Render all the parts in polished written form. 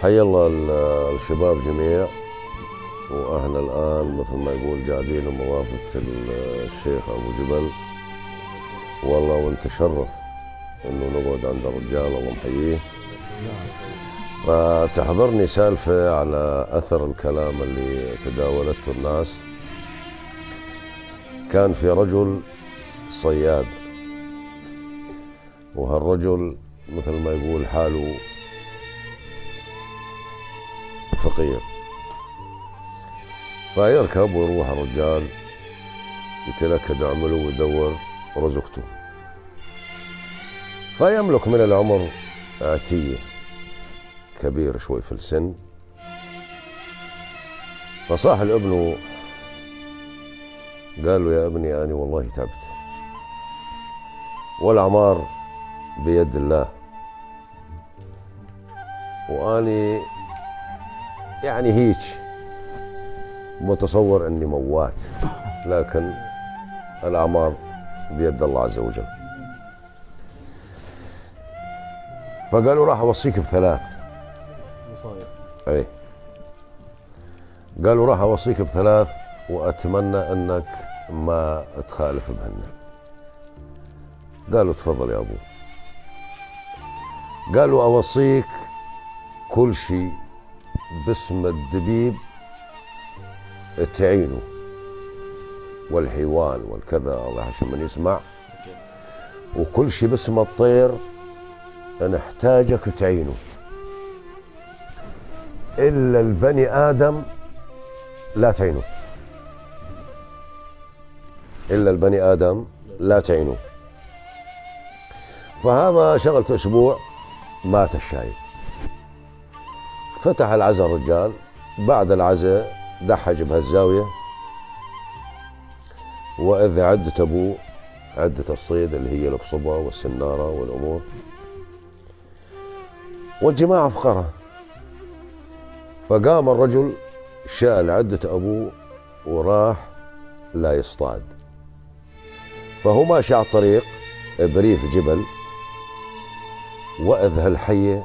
حي الله الشباب جميع، واحنا الان مثل ما يقول قاعدين بموافقة الشيخ ابو جبل، والله ونتشرف انه نقعد عند الرجال الله محييه. فتحضرني سالفة على اثر الكلام اللي تداولته الناس. كان في رجل صياد، وهالرجل مثل ما يقول حاله فقير، فيركب ويروح الرجال يتلكد عمله ويدور رزقته. فيملك من العمر عتية كبير شوي في السن، فصاح لابنه قال له: يا ابني أنا والله تعبت، والأعمار بيد الله، وأني يعني هيك متصور اني موات، لكن الاعمار بيد الله عز وجل. فقالوا راح اوصيك بثلاث. اي قالوا راح اوصيك بثلاث واتمنى انك ما تخالف بهن. قالوا تفضل يا ابو. قالوا اوصيك كل شيء باسم الدبيب تعينه، والحيوان والكذا الله عشان من يسمع، وكل شيء باسم الطير نحتاجك تعينه، إلا البني آدم لا تعينه، إلا البني آدم لا تعينه. فهذا شغلته أسبوع، مات الشايب. فتح العزاء الرجال، بعد العزاء دحج بهالزاوية، وإذ عدة أبوه، عدة الصيد اللي هي القصبة والسنارة والأمور، والجماعة فقراء. فقام الرجل شال عدة أبوه وراح لا يصطاد. فهو ماشي على الطريق بريف جبل، وإذ هالحية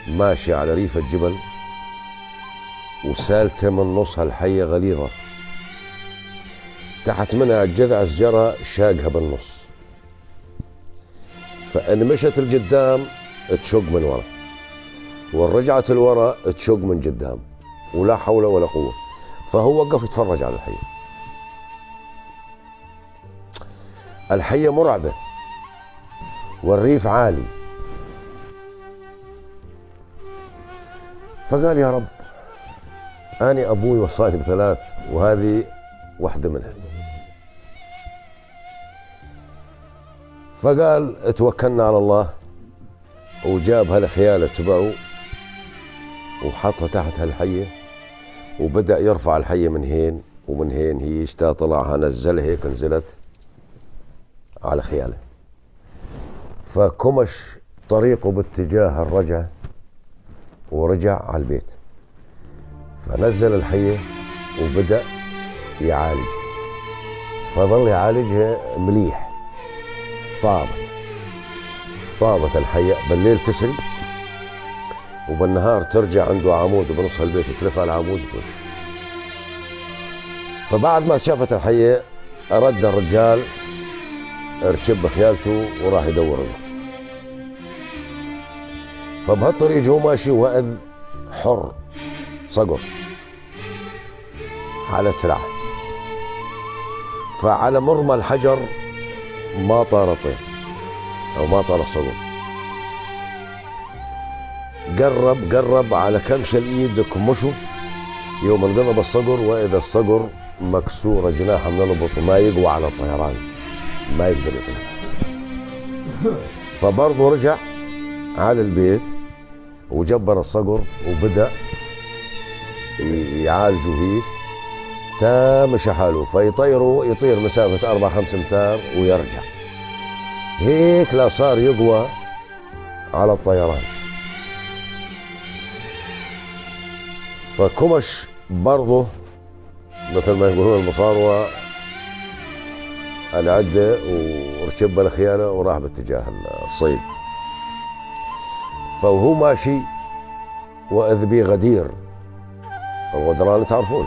ماشي على ريف الجبل، وسالته من نص هالحية غليظة، تحت منها جذع شجرة شاقها بالنص، فإن مشت القدام تشق من ورا، والرجعت الورا تشق من قدام، ولا حول ولا قوة. فهو وقف يتفرج على الحية. الحية مرعبة والريف عالي. فقال: يا رب، أنا أبوي وصاني بثلاث وهذه واحدة منها. فقال: توكلنا على الله، وجاب هالخيالة تبعه وحطها تحت هالحية، وبدأ يرفع الحية من هين ومن هين، هي اشتا طلعها نزلها هيك، نزلت على خياله. فكمش طريقه باتجاه الرجعة ورجع على البيت. فنزل الحية وبدأ يعالج، فظل يعالجها مليح. طابت الحية، بالليل تسري وبالنهار ترجع عنده عمود بنص البيت، تلف على العمود وترجع. فبعد ما شافت الحية أرد الرجال اركب بخيالته وراح يدور رزقه. فبهالطريق هو ماشي، وإذ حر صقر على ترعه، فعلى مرمى الحجر ما طار الطير او ما طار الصقر. قرب على كمش الايد كمشه، يوم انقلب الصقر، واذا الصقر مكسوره جناحه من البط، ما يقوى على الطيران، ما يقدر يطير. فبرضه رجع على البيت وجبر الصقر وبدأ يعالجوا هيك، مشى حاله. يطير مسافة 4-5 أمتار ويرجع هيك، لا صار يقوى على الطيران. فكمش برضه مثل ما يقولون المصاروة العدة، وركب الخيانة وراح باتجاه الصيد. فهو ماشي وإذ بي غدير. الغدران تعرفون،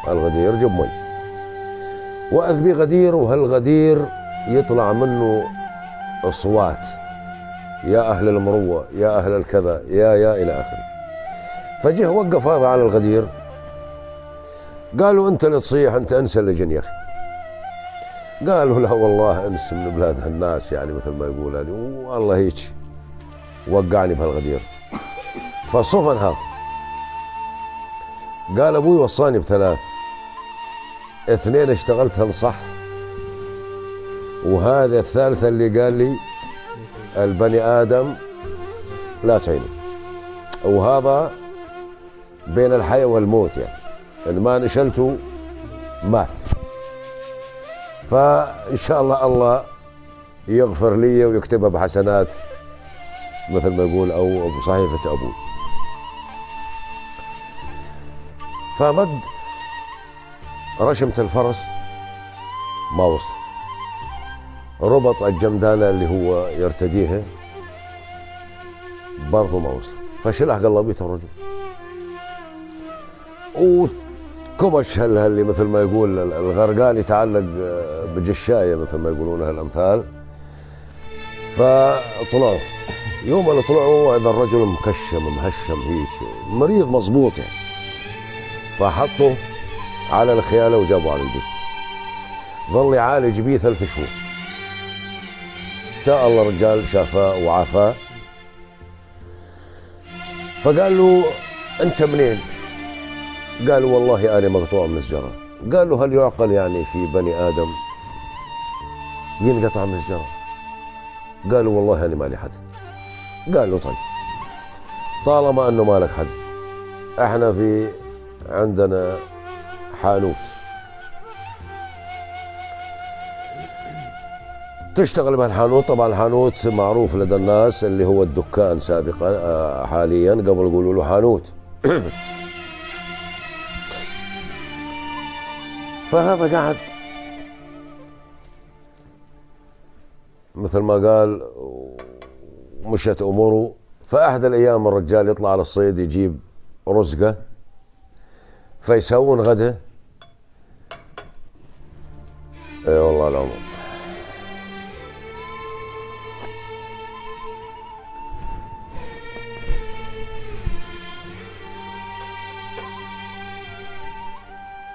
الغدير جب مي. وإذ بي غدير، وهالغدير يطلع منه أصوات، يا أهل المروة، يا أهل الكذا، يا إلى آخره. فجه وقف هذا على الغدير، قالوا أنت اللي تصيح، أنت أنس اللجن يا أخي. قالوا لا والله أنس من بلاد هالناس، يعني مثل ما يقول هذه، والله هيك وقعني بهالغدير. فصفن هذا، قال أبوي وصاني ب3، 2 اشتغلتهن صح، وهذا الثالثة اللي قال لي البني آدم لا تعينه، وهذا بين الحياة والموت، يعني إن ما نشلته مات. فإن شاء الله يغفر لي ويكتبها بحسنات مثل ما يقول، أو بصحيفة أبوي. فمد رشمة الفرس ما وصل، ربط الجمدانة اللي هو يرتديها برضه ما وصل، فشلح قلبيته الرجل وكبش اللي مثل ما يقول الغرقان يتعلق بجشاية مثل ما يقولون هالأمثال. فطلعوا، يوم اللي طلعوا هذا الرجل مكشم مهشم هيك مريض مضبوط يعني. فحطوا على الخيالة وجابوا على البيت، ظل يعالج بيه 3 شهور. شاء الله رجال شافاه وعافاه. فقال له أنت منين؟ قال والله أنا مقطوع من السجرة. قال له هل يعقل يعني في بني آدم ينقطع من السجرة؟ قال له والله أنا مالي حد. قال له طيب طالما أنه مالك حد، احنا عندنا حانوت تشتغل بهالحانوت. طبعا الحانوت معروف لدى الناس اللي هو الدكان سابقا، حاليا قبل يقولوا له حانوت. فهذا قعد مثل ما قال مشت اموره. فاحد الايام الرجال يطلع على الصيد يجيب رزقه، فيسوون غدا. اي والله العمر.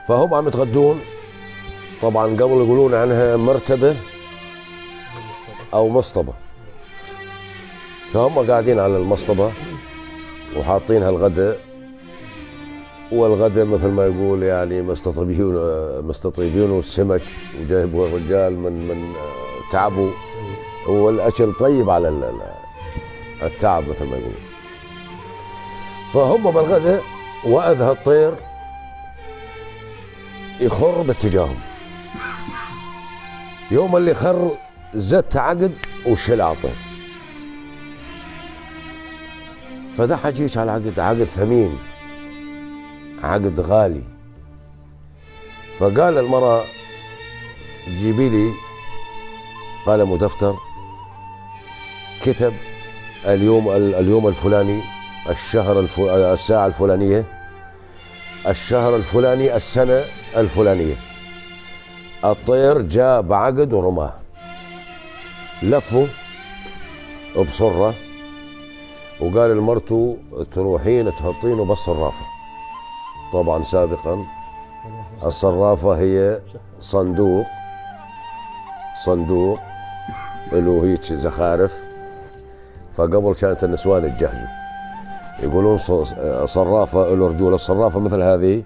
فهم عم يتغدون. طبعا قبل يقولون عنها مرتبة أو مصطبة. فهم قاعدين على المصطبة وحاطين هالغداء، والغداء مثل ما يقول يعني مستطيبين السمك، وجايبوا الرجال من تعبوا، والأكل طيب على التعب مثل ما يقولون. فهم بالغداء وإذ هالطير يخر باتجاههم. يوم اللي خر زت عقد وشل عطيه. فده حجيش على العقد، عقد ثمين، عقد غالي. فقال المرأة جيبي لي قلم ودفتر، كتب اليوم الفلاني، الساعة الفلانية، الشهر الفلاني، السنة الفلانية، الطير جاء بعقد ورماه. لفه بصرة وقال المرته تروحين تحطينه بالصرافة. طبعا سابقا الصرافة هي صندوق له هيك زخارف. فقبل كانت النسوان يتجهزوا يقولون صرافة له رجول. الصرافة مثل هذه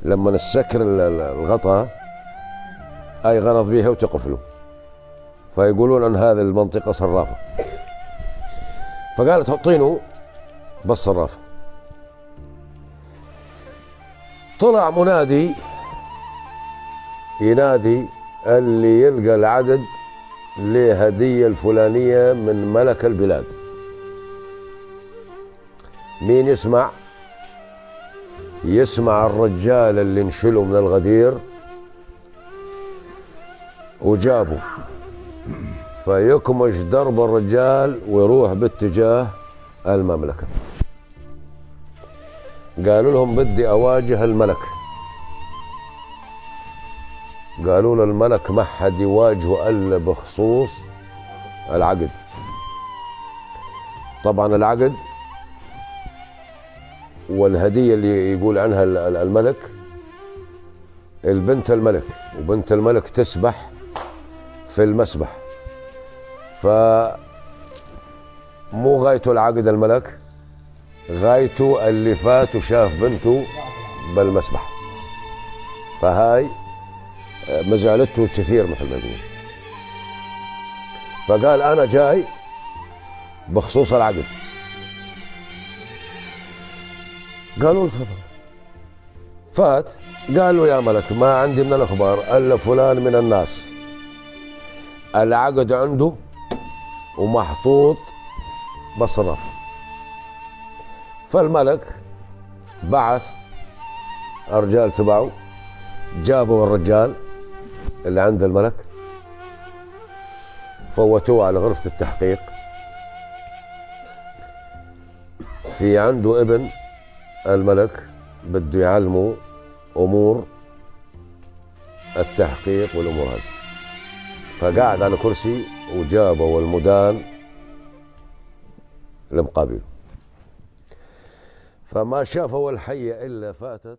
لما نسكر الغطاء أي غرض بها وتقفله، فيقولون أن هذه المنطقة صرافة. فقالت حطينه بالصرافة. طلع منادي ينادي اللي يلقى العقد لهدية الفلانية من ملك البلاد. مين يسمع؟ يسمع الرجال اللي انشلوا من الغدير وجابوا، فيكمش درب الرجال ويروح باتجاه المملكة. قالوا لهم بدي أواجه الملك. قالوا له الملك ما حد يواجهه إلا بخصوص العقد. طبعا العقد والهدية اللي يقول عنها الملك، البنت الملك، وبنت الملك تسبح في المسبح، فمو غايته العقد الملك، غايته اللي فات وشاف بنته بالمسبح. فهاي مزعلته كثير مثل ما يقول. فقال أنا جاي بخصوص العقد. قالوا له تفضل. فات قال له يا ملك ما عندي من الأخبار إلا فلان من الناس العقد عنده ومحطوط بالصرف. فالملك بعث الرجال تبعه، جابوا الرجال اللي عند الملك، فوتوه على غرفة التحقيق. في عنده ابن الملك بده يعلمه أمور التحقيق والأمور هذه، فقعد على كرسي وجابوا المدان لمقابله. فما شافوا الحية إلا فاتت